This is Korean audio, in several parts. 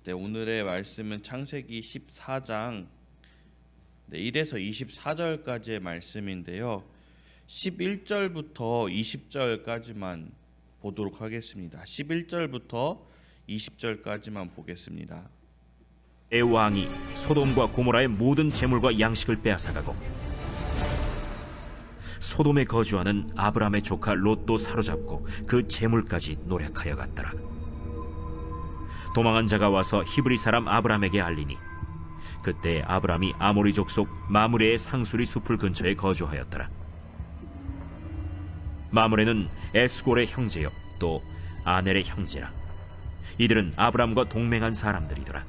네, 오늘의 말씀은 창세기 14장 1에서 24절까지의 말씀인데요. 11절부터 20절까지만 보도록 하겠습니다. 11절부터 20절까지만 보겠습니다. 의 왕이 소돔과 고모라의 모든 재물과 양식을 빼앗아가고 소돔에 거주하는 아브라함의 조카 롯도 사로잡고 그 재물까지 노략하여 갔더라. 도망한 자가 와서 히브리 사람 아브라함에게 알리니 그때 아브라함이 아모리 족속 마므레의 상수리 숲을 근처에 거주하였더라. 마므레는 에스골의 형제요 또 아넬의 형제라. 이들은 아브라함과 동맹한 사람들이더라.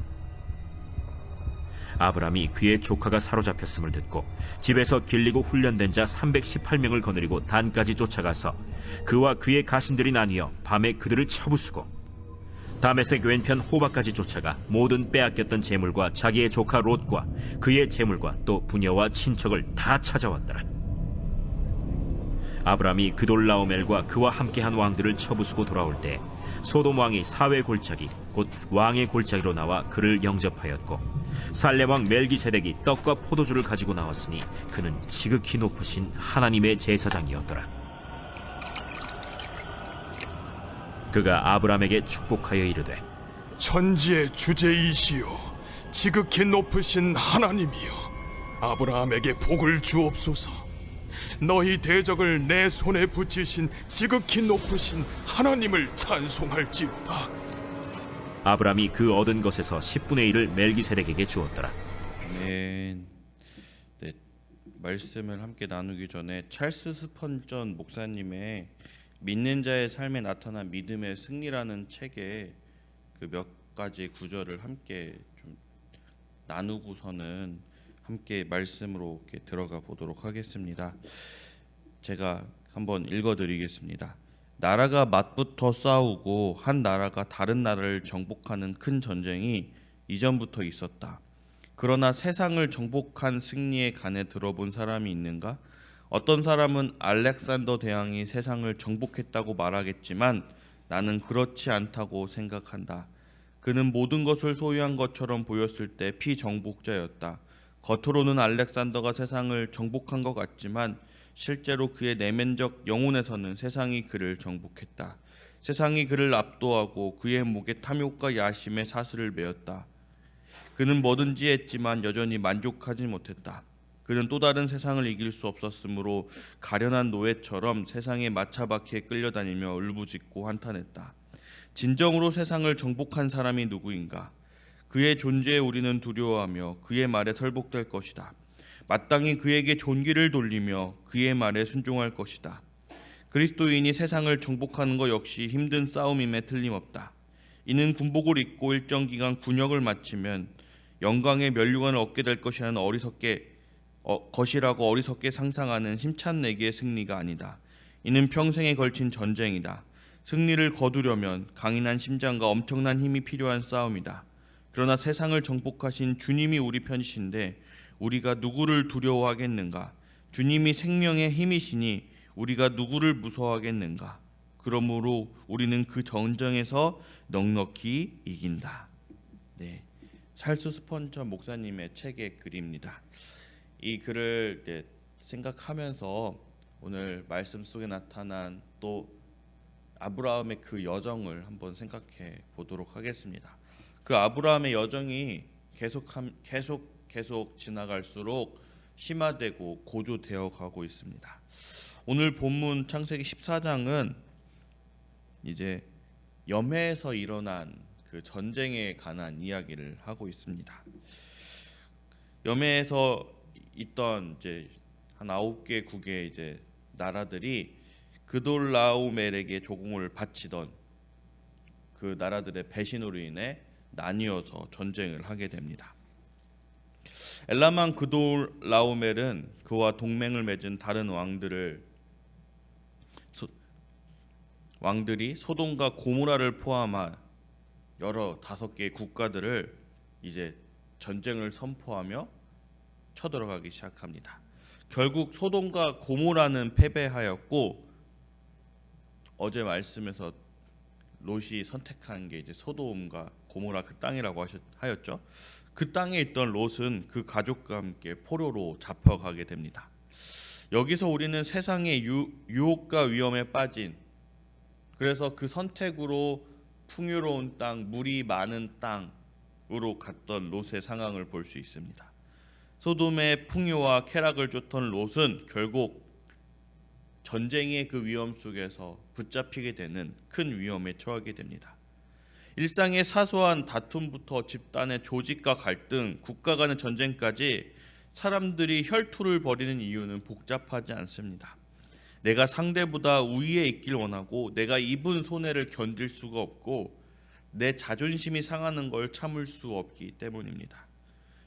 아브라함이 그의 조카가 사로잡혔음을 듣고 집에서 길리고 훈련된 자 318명을 거느리고 단까지 쫓아가서 그와 그의 가신들이 나뉘어 밤에 그들을 쳐부수고 다메섹 왼편 호바까지 쫓아가 모든 빼앗겼던 재물과 자기의 조카 롯과 그의 재물과 또 부녀와 친척을 다 찾아왔더라. 아브라함이 그돌라오멜과 그와 함께한 왕들을 쳐부수고 돌아올 때 소돔 왕이 사회 골짜기 곧 왕의 골짜기로 나와 그를 영접하였고 살렘 왕 멜기세덱이 떡과 포도주를 가지고 나왔으니 그는 지극히 높으신 하나님의 제사장이었더라. 그가 아브라함에게 축복하여 이르되 천지의 주제이시오 지극히 높으신 하나님이여 아브라함에게 복을 주옵소서. 너희 대적을 내 손에 붙이신 지극히 높으신 하나님을 찬송할지어다. 아브라함이 그 얻은 것에서 10분의 1을 멜기세덱에게 주었더라. 아멘. 네, 말씀을 함께 나누기 전에 찰스 스펀전 목사님의 믿는 자의 삶에 나타난 믿음의 승리라는 책에 그 몇 가지 구절을 함께 좀 나누고서는 함께 말씀으로 이렇게 들어가 보도록 하겠습니다. 제가 한번 읽어드리겠습니다. 나라가 맞붙어 싸우고 한 나라가 다른 나라를 정복하는 큰 전쟁이 이전부터 있었다. 그러나 세상을 정복한 승리에 관해 들어본 사람이 있는가? 어떤 사람은 알렉산더 대왕이 세상을 정복했다고 말하겠지만 나는 그렇지 않다고 생각한다. 그는 모든 것을 소유한 것처럼 보였을 때 피정복자였다. 겉으로는 알렉산더가 세상을 정복한 것 같지만 실제로 그의 내면적 영혼에서는 세상이 그를 정복했다. 세상이 그를 압도하고 그의 목에 탐욕과 야심의 사슬을 메었다. 그는 뭐든지 했지만 여전히 만족하지 못했다. 그는 또 다른 세상을 이길 수 없었으므로 가련한 노예처럼 세상에 마차바퀴에 끌려다니며 울부짖고 한탄했다. 진정으로 세상을 정복한 사람이 누구인가? 그의 존재에 우리는 두려워하며 그의 말에 설복될 것이다. 마땅히 그에게 존귀를 돌리며 그의 말에 순종할 것이다. 그리스도인이 세상을 정복하는 것 역시 힘든 싸움임에 틀림없다. 이는 군복을 입고 일정 기간 군역을 마치면 영광의 면류관을 얻게 될 것이라고 어리석게 상상하는 심찬내기의 승리가 아니다. 이는 평생에 걸친 전쟁이다. 승리를 거두려면 강인한 심장과 엄청난 힘이 필요한 싸움이다. 그러나 세상을 정복하신 주님이 우리 편이신데 우리가 누구를 두려워하겠는가? 주님이 생명의 힘이시니 우리가 누구를 무서워하겠는가? 그러므로 우리는 그 전쟁에서 넉넉히 이긴다. 네, 찰스 스펀전 목사님의 책의 글입니다. 이 글을 생각하면서 오늘 말씀 속에 나타난 또 아브라함의 그 여정을 한번 생각해 보도록 하겠습니다. 그 아브라함의 여정이 계속 지나갈수록 심화되고 고조되어 가고 있습니다. 오늘 본문 창세기 14장은 이제 염해에서 일어난 그 전쟁에 관한 이야기를 하고 있습니다. 염해에서 있던 이제 한 9개 9개 이제 나라들이 그돌라오멜에게 조공을 바치던 그 나라들의 배신으로 인해 나뉘어서 전쟁을 하게 됩니다. 엘라만 그돌라오멜은 그와 동맹을 맺은 다른 왕들이 소돔과 고모라를 포함한 여러 5개의 국가들을 이제 전쟁을 선포하며 쳐들어가기 시작합니다. 결국 소돔과 고모라는 패배하였고 어제 말씀에서 롯이 선택한 게 이제 소돔과 고모라 그 땅이라고 하였죠. 그 땅에 있던 롯은 그 가족과 함께 포로로 잡혀가게 됩니다. 여기서 우리는 세상의 유혹과 위험에 빠진, 그래서 그 선택으로 풍요로운 땅, 물이 많은 땅으로 갔던 롯의 상황을 볼 수 있습니다. 소돔의 풍요와 쾌락을 쫓던 롯은 결국 전쟁의 그 위험 속에서 붙잡히게 되는 큰 위험에 처하게 됩니다. 일상의 사소한 다툼부터 집단의 조직과 갈등, 국가 간의 전쟁까지 사람들이 혈투를 벌이는 이유는 복잡하지 않습니다. 내가 상대보다 우위에 있길 원하고 내가 입은 손해를 견딜 수가 없고 내 자존심이 상하는 걸 참을 수 없기 때문입니다.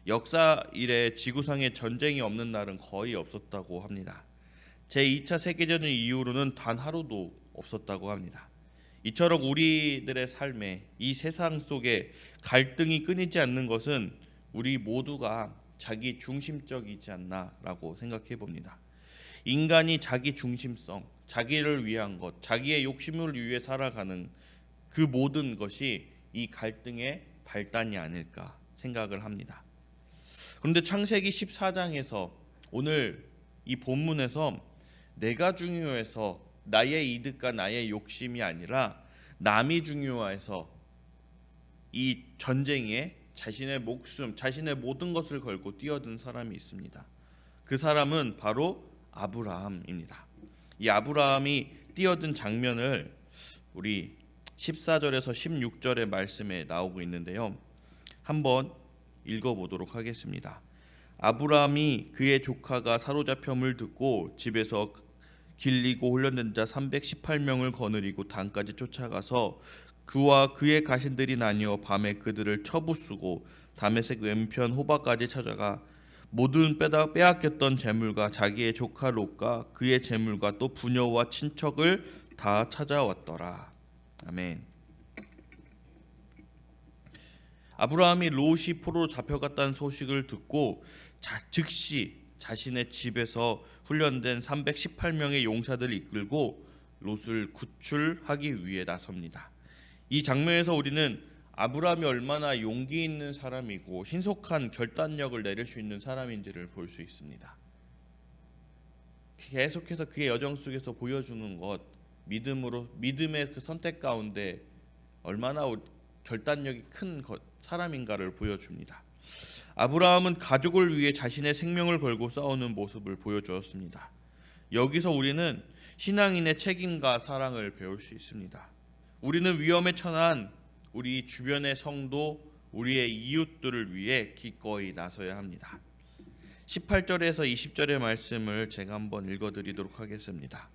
역사 이래 지구상에 전쟁이 없는 날은 거의 없었다고 합니다. 제2차 세계대전 이후로는 단 하루도 없었다고 합니다. 이처럼 우리들의 삶에 이 세상 속에 갈등이 끊이지 않는 것은 우리 모두가 자기 중심적이지 않나라고 생각해 봅니다. 인간이 자기 중심성, 자기를 위한 것, 자기의 욕심을 위해 살아가는 그 모든 것이 이 갈등의 발단이 아닐까 생각을 합니다. 그런데 창세기 14장에서 오늘 이 본문에서 내가 중요해서 나의 이득과 나의 욕심이 아니라 남이 중요해서 이 전쟁에 자신의 목숨, 자신의 모든 것을 걸고 뛰어든 사람이 있습니다. 그 사람은 바로 아브라함입니다. 이 아브라함이 뛰어든 장면을 우리 14절에서 16절의 말씀에 나오고 있는데요. 한번 읽어보도록 하겠습니다. 아브라함이 그의 조카가 사로잡혔음을 듣고 집에서 길리고 훈련된 자 318명을 거느리고 단까지 쫓아가서 그와 그의 가신들이 나뉘어 밤에 그들을 쳐부수고 다메섹 왼편 호바까지 찾아가 모든 빼앗겼던 재물과 자기의 조카 롯과 그의 재물과 또 부녀와 친척을 다 찾아왔더라. 아멘. 아브라함이 롯이 포로로 잡혀갔다는 소식을 듣고 즉시 자신의 집에서 훈련된 318명의 용사들을 이끌고 롯을 구출하기 위해 나섭니다. 이 장면에서 우리는 아브라함이 얼마나 용기 있는 사람이고 신속한 결단력을 내릴 수 있는 사람인지를 볼 수 있습니다. 계속해서 그의 여정 속에서 보여주는 것, 믿음의 그 선택 가운데 얼마나 결단력이 큰 사람인가를 보여줍니다. 아브라함은 가족을 위해 자신의 생명을 걸고 싸우는 모습을 보여주었습니다. 여기서 우리는 신앙인의 책임과 사랑을 배울 수 있습니다. 우리는 위험에 처한 우리 주변의 성도, 우리의 이웃들을 위해 기꺼이 나서야 합니다. 18절에서 20절의 말씀을 제가 한번 읽어드리도록 하겠습니다.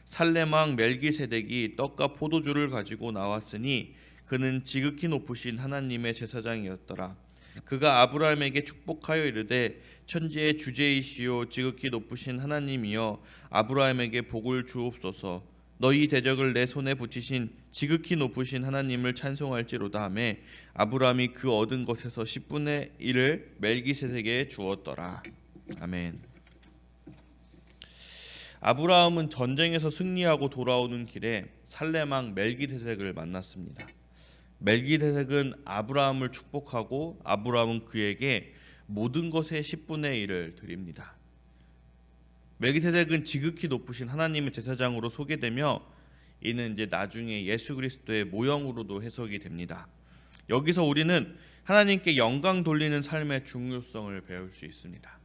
살렘 왕 멜기세덱이 떡과 포도주를 가지고 나왔으니 그는 지극히 높으신 하나님의 제사장이었더라. 그가 아브라함에게 축복하여 이르되 천지의 주제이시오 지극히 높으신 하나님이여 아브라함에게 복을 주옵소서. 너희 대적을 내 손에 붙이신 지극히 높으신 하나님을 찬송할지로다 하매 아브라함이 그 얻은 것에서 10분의 1을 멜기세덱에게 주었더라. 아멘. 아브라함은 전쟁에서 승리하고 돌아오는 길에 살렘 왕 멜기세덱을 만났습니다. 멜기세덱은 아브라함을 축복하고 아브라함은 그에게 모든 것의 10분의 1을 드립니다. 멜기세덱은 지극히 높으신 하나님의 제사장으로 소개되며 이는 이제 나중에 예수 그리스도의 모형으로도 해석이 됩니다. 여기서 우리는 하나님께 영광 돌리는 삶의 중요성을 배울 수 있습니다.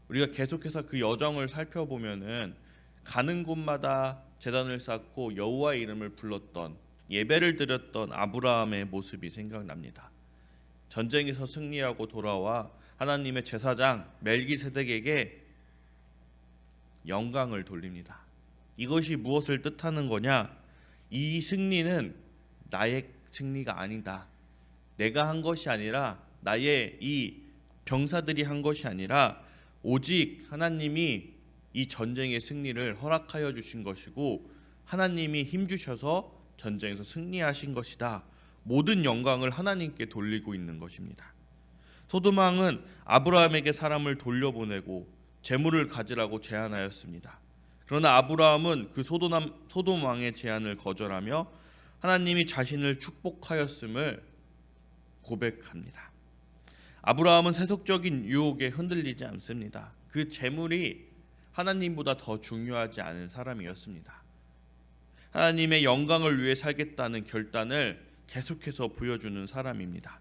우리가 계속해서 그 여정을 살펴보면은 가는 곳마다 제단을 쌓고 여호와의 이름을 불렀던 예배를 드렸던 아브라함의 모습이 생각납니다. 전쟁에서 승리하고 돌아와 하나님의 제사장 멜기세덱에게 영광을 돌립니다. 이것이 무엇을 뜻하는 거냐? 이 승리는 나의 승리가 아니다. 내가 한 것이 아니라 나의 이 병사들이 한 것이 아니라 오직 하나님이 이 전쟁의 승리를 허락하여 주신 것이고 하나님이 힘주셔서 전쟁에서 승리하신 것이다. 모든 영광을 하나님께 돌리고 있는 것입니다. 소돔 왕은 아브라함에게 사람을 돌려보내고 재물을 가지라고 제안하였습니다. 그러나 아브라함은 그 소돔 왕의 제안을 거절하며 하나님이 자신을 축복하였음을 고백합니다. 아브라함은 세속적인 유혹에 흔들리지 않습니다. 그 재물이 하나님보다 더 중요하지 않은 사람이었습니다. 하나님의 영광을 위해 살겠다는 결단을 계속해서 보여주는 사람입니다.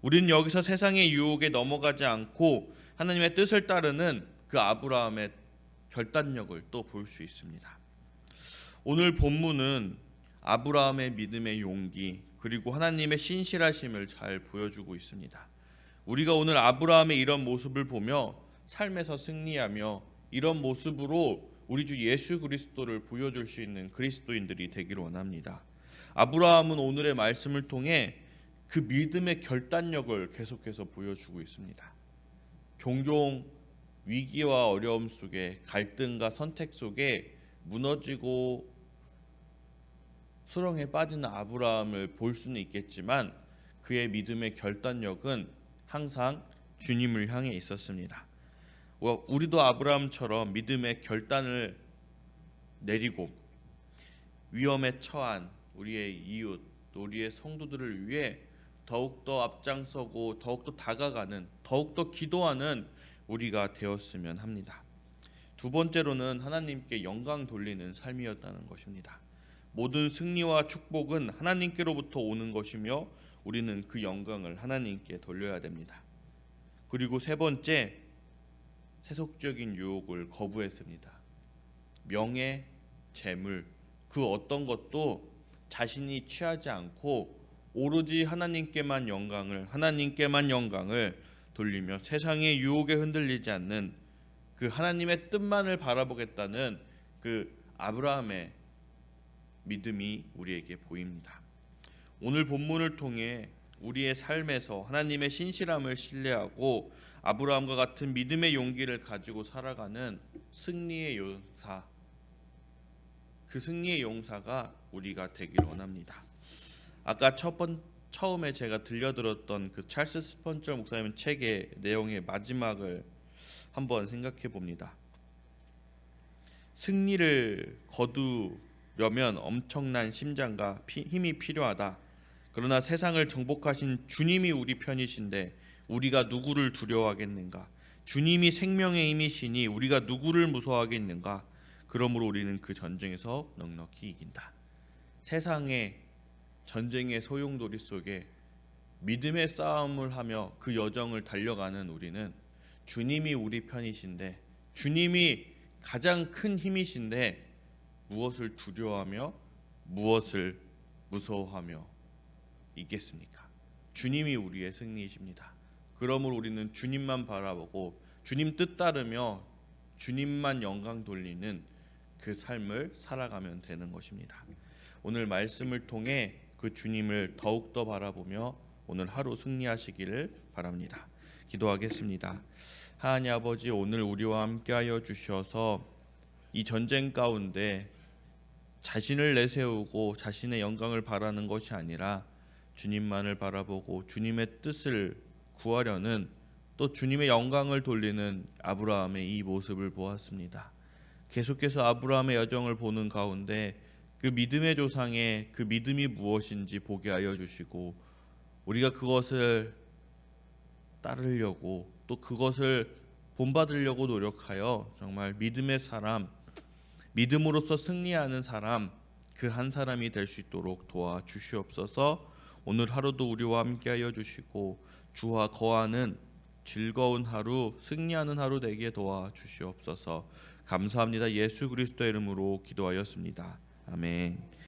우리는 여기서 세상의 유혹에 넘어가지 않고 하나님의 뜻을 따르는 그 아브라함의 결단력을 또 볼 수 있습니다. 오늘 본문은 아브라함의 믿음의 용기 그리고 하나님의 신실하심을 잘 보여주고 있습니다. 우리가 오늘 아브라함의 이런 모습을 보며 삶에서 승리하며 이런 모습으로 우리 주 예수 그리스도를 보여줄 수 있는 그리스도인들이 되기를 원합니다. 아브라함은 오늘의 말씀을 통해 그 믿음의 결단력을 계속해서 보여주고 있습니다. 종종 위기와 어려움 속에 갈등과 선택 속에 무너지고 수렁에 빠지는 아브라함을 볼 수는 있겠지만 그의 믿음의 결단력은 항상 주님을 향해 있었습니다. 우리도 아브라함처럼 믿음의 결단을 내리고 위험에 처한 우리의 이웃, 우리의 성도들을 위해 더욱더 앞장서고 더욱더 다가가는, 더욱더 기도하는 우리가 되었으면 합니다. 두 번째로는 하나님께 영광 돌리는 삶이었다는 것입니다. 모든 승리와 축복은 하나님께로부터 오는 것이며 우리는 그 영광을 하나님께 돌려야 됩니다. 그리고 세 번째, 세속적인 유혹을 거부했습니다. 명예, 재물, 그 어떤 것도 자신이 취하지 않고 오로지 하나님께만 영광을 돌리며 세상의 유혹에 흔들리지 않는 그 하나님의 뜻만을 바라보겠다는 그 아브라함의 믿음이 우리에게 보입니다. 오늘 본문을 통해 우리의 삶에서 하나님의 신실함을 신뢰하고 아브라함과 같은 믿음의 용기를 가지고 살아가는 승리의 용사, 그 승리의 용사가 우리가 되길 원합니다. 아까 처음에 제가 들려드렸던 그 찰스 스펀저 목사님 책의 내용의 마지막을 한번 생각해 봅니다. 승리를 거두려면 엄청난 심장과 힘이 필요하다. 그러나 세상을 정복하신 주님이 우리 편이신데 우리가 누구를 두려워하겠는가? 주님이 생명의 힘이시니 우리가 누구를 무서워하겠는가? 그러므로 우리는 그 전쟁에서 넉넉히 이긴다. 세상의 전쟁의 소용돌이 속에 믿음의 싸움을 하며 그 여정을 달려가는 우리는 주님이 우리 편이신데, 주님이 가장 큰 힘이신데 무엇을 두려워하며 무엇을 무서워하며 있겠습니까? 주님이 우리의 승리이십니다. 그러므로 우리는 주님만 바라보고 주님 뜻 따르며 주님만 영광 돌리는 그 삶을 살아가면 되는 것입니다. 오늘 말씀을 통해 그 주님을 더욱더 바라보며 오늘 하루 승리하시기를 바랍니다. 기도하겠습니다. 하나님 아버지, 오늘 우리와 함께하여 주셔서 이 전쟁 가운데 자신을 내세우고 자신의 영광을 바라는 것이 아니라 주님만을 바라보고 주님의 뜻을 구하려는, 또 주님의 영광을 돌리는 아브라함의 이 모습을 보았습니다. 계속해서 아브라함의 여정을 보는 가운데 그 믿음의 조상의 그 믿음이 무엇인지 보게 하여 주시고 우리가 그것을 따르려고 또 그것을 본받으려고 노력하여 정말 믿음의 사람, 믿음으로써 승리하는 사람, 그 한 사람이 될 수 있도록 도와주시옵소서. 오늘 하루도 우리와 함께하여 주시고 주와 거하는 즐거운 하루, 승리하는 하루 되게 도와주시옵소서. 감사합니다. 예수 그리스도의 이름으로 기도하였습니다. 아멘.